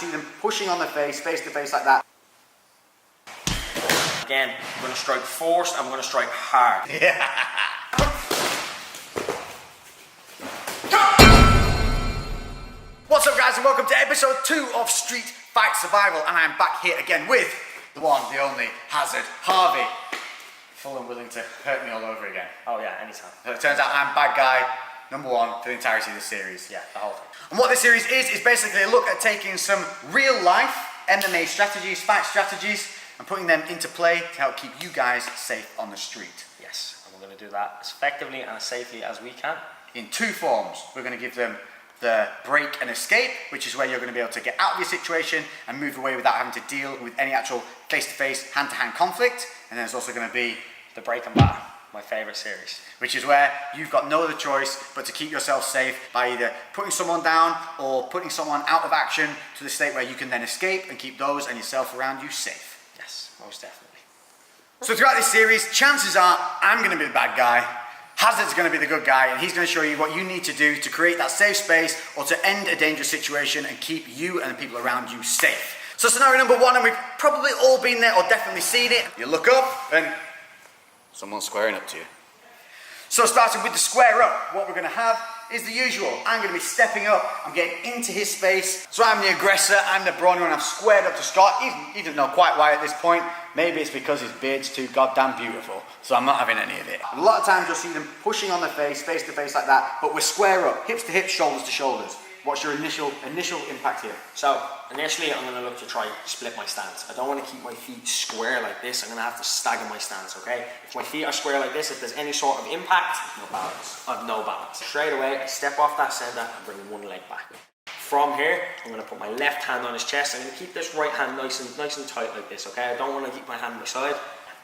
see them pushing on their face to face like that. Again, I'm going to strike forced, I'm going to strike hard. Yeah. What's up, guys, and welcome to episode 2 of Street Fight Survival, and I'm back here again with the one, the only, Hazard Harvey. Full and willing to hurt me all over again. Oh yeah, anytime. So it turns out I'm bad guy number 1 for the entirety of the series. Yeah, the whole thing. And what this series is basically a look at taking some real life MMA strategies, fight strategies, and putting them into play to help keep you guys safe on the street. Yes, and we're going to do that as effectively and as safely as we can. In 2 forms. We're going to give them the break and escape, which is where you're going to be able to get out of your situation and move away without having to deal with any actual face-to-face, hand-to-hand conflict. And then there's also going to be the break and batter, my favourite series. Which is where you've got no other choice but to keep yourself safe by either putting someone down or putting someone out of action to the state where you can then escape and keep those and yourself around you safe. Yes, most definitely. So throughout this series, chances are I'm going to be the bad guy, Hazard's going to be the good guy, and he's going to show you what you need to do to create that safe space or to end a dangerous situation and keep you and the people around you safe. So scenario number 1, and we've probably all been there or definitely seen it. You look up and someone's squaring up to you. So starting with the square up, what we're going to have is the usual. I'm going to be stepping up, I'm getting into his space. So I'm the aggressor, I'm the brawny one, I've squared up to start. He doesn't know quite why at this point. Maybe it's because his beard's too goddamn beautiful, so I'm not having any of it. A lot of times you'll see them pushing on their face to face like that, but we're square up, hips to hips, shoulders to shoulders. What's your initial impact here? So, initially I'm going to look to try split my stance. I don't want to keep my feet square like this. I'm going to have to stagger my stance, okay? If my feet are square like this, if there's any sort of impact, no balance. I have no balance. Straight away, I step off that centre and bring one leg back. From here, I'm going to put my left hand on his chest. I'm going to keep this right hand nice and tight like this, okay? I don't want to keep my hand on my side.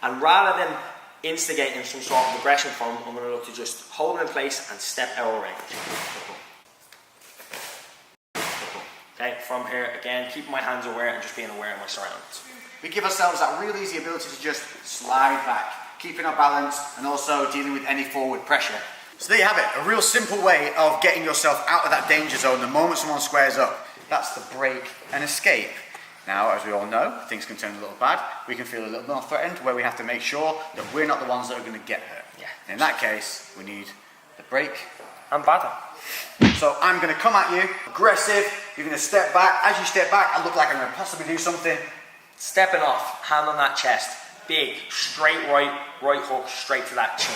And rather than instigating some sort of aggression from him, I'm going to look to just hold him in place and step out of range. Okay, from here, again, keeping my hands aware and just being aware of my surroundings. We give ourselves that real easy ability to just slide back, keeping our balance and also dealing with any forward pressure. So there you have it, a real simple way of getting yourself out of that danger zone the moment someone squares up. That's the break and escape. Now, as we all know, things can turn a little bad. We can feel a little more threatened where we have to make sure that we're not the ones that are going to get hurt. Yeah. In that case, we need the break and batter. So I'm going to come at you, aggressive, you're going to step back. As you step back, I look like I'm going to possibly do something. Stepping off, hand on that chest, big, straight right hook, straight to that chin.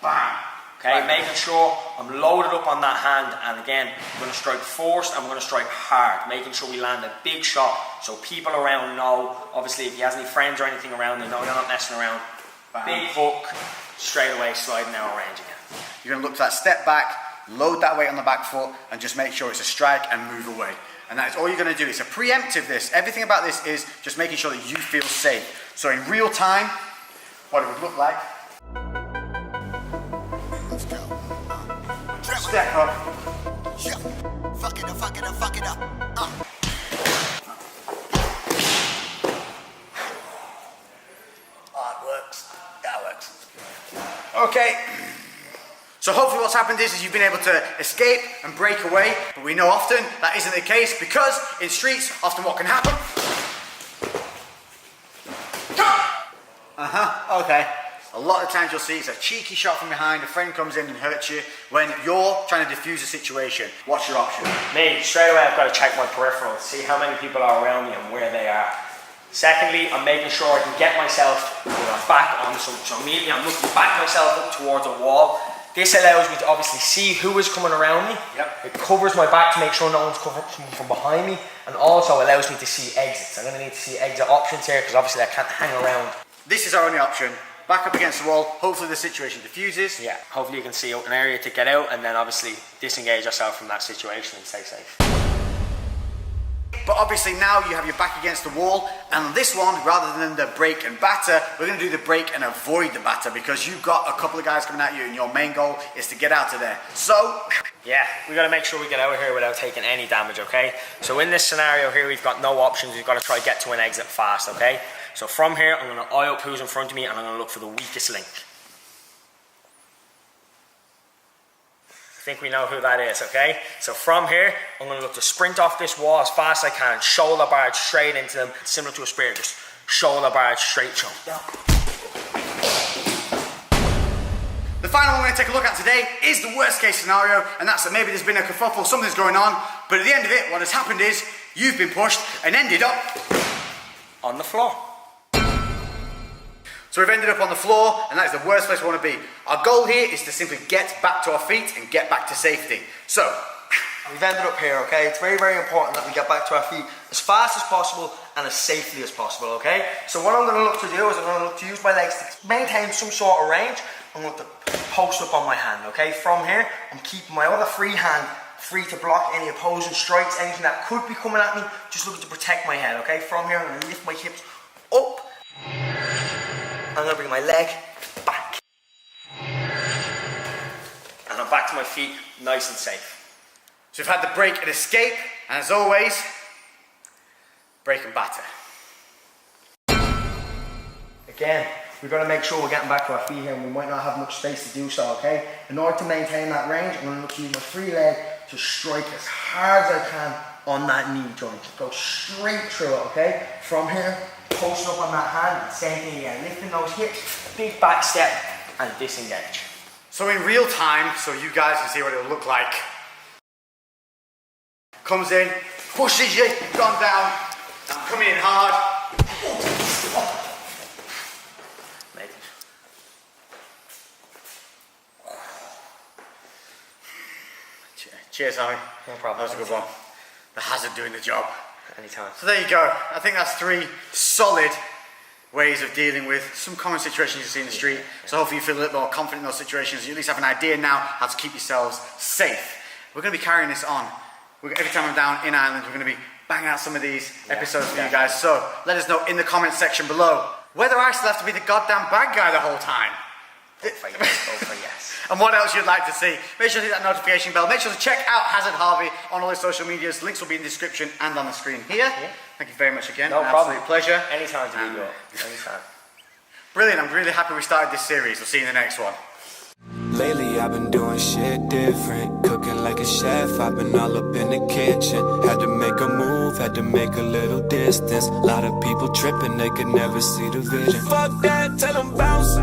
Bam. Okay, right. Making sure I'm loaded up on that hand, and again, I'm going to strike forced, I'm going to strike hard, making sure we land a big shot so people around know. Obviously, if he has any friends or anything around, they know you're not messing around. Bam. Big hook, straight away, sliding out of range again. You're going to look for that step back, load that weight on the back foot, and just make sure it's a strike and move away. And that is all you're going to do. It's a preemptive this. Everything about this is just making sure that you feel safe. So in real time, what it would look like. Let's go. Step up. Yeah. Fuck it up. Oh, it works. That works. Okay. So hopefully what's happened is you've been able to escape and break away, but we know often that isn't the case because in streets, often what can happen? Okay. A lot of times you'll see it's a cheeky shot from behind, a friend comes in and hurts you when you're trying to defuse a situation. What's your option? Me, straight away I've got to check my peripherals, see how many people are around me and where they are. Secondly, I'm making sure I can get myself back onto something. So immediately I'm looking back myself up towards a wall. This allows me to obviously see who is coming around me. Yep. It covers my back to make sure no one's coming from behind me, and also allows me to see exits. I'm going to need to see exit options here because obviously I can't hang around. This is our only option. Back up against the wall, hopefully the situation diffuses. Yeah, hopefully you can see an area to get out and then obviously disengage yourself from that situation and stay safe. But obviously now you have your back against the wall, and this one, rather than the break and batter, we're going to do the break and avoid the batter because you've got a couple of guys coming at you and your main goal is to get out of there. So, yeah, we got to make sure we get out of here without taking any damage, okay? So in this scenario here, we've got no options. We've got to try to get to an exit fast, okay? So from here, I'm going to eye up who's in front of me and I'm going to look for the weakest link. think we know who that is, okay? So from here, I'm gonna look to sprint off this wall as fast as I can, shoulder barge straight into them, similar to a spear, just shoulder barge straight to them. The final one we're going to take a look at today is the worst case scenario, and that's that maybe there's been a kerfuffle, something's going on, but at the end of it, what has happened is you've been pushed and ended up On the floor. So we've ended up on the floor, and that is the worst place we want to be. Our goal here is to simply get back to our feet and get back to safety. So, We've ended up here, okay? It's very, very important that we get back to our feet as fast as possible and as safely as possible, okay? So what I'm going to look to do is I'm going to look to use my legs to maintain some sort of range. I'm going to post up on my hand, okay? From here, I'm keeping my other free hand free to block any opposing strikes, anything that could be coming at me, just looking to protect my head, okay? From here, I'm going to lift my hips up. I'm going to bring my leg back. And I'm back to my feet, nice and safe. so we've had the break and escape, and as always, break and batter. Again, we've got to make sure we're getting back to our feet here, and we might not have much space to do so, okay? In order to maintain that range, I'm going to look to use my free leg to strike as hard as I can on that knee joint. Go straight through it, okay? From here, posting up on that hand, same thing again. Lifting those hips, big back step, and disengage. So in real time, so you guys can see what it'll look like. Comes in, pushes you, gone down, I'm coming in hard. Amazing. Cheers, Harry. No problem. That was a good one. The hazard doing the job. Anytime. So there you go. I think that's 3 solid ways of dealing with some common situations you see in the street. So hopefully you feel a little more confident in those situations. You at least have an idea now how to keep yourselves safe. We're going to be carrying this on. Every time I'm down in Ireland, we're going to be banging out some of these episodes for you guys. So let us know in the comments section below whether I still have to be the goddamn bad guy the whole time. Go for yes, go for yes. And what else you'd like to see. Make sure to hit that notification bell. Make sure to check out Hazard Harvey on all his social medias. Links will be in the description and on the screen here. Thank you very much again. No An problem. absolute pleasure. Anytime to be good. Anytime. Brilliant. I'm really happy we started this series. We'll see you in the next one. Lately I've been doing shit different, cooking like a chef, I've been all up in the kitchen. Had to make a move, had to make a little distance. Lot of people tripping, they could never see the vision. Fuck that, tell them bounce.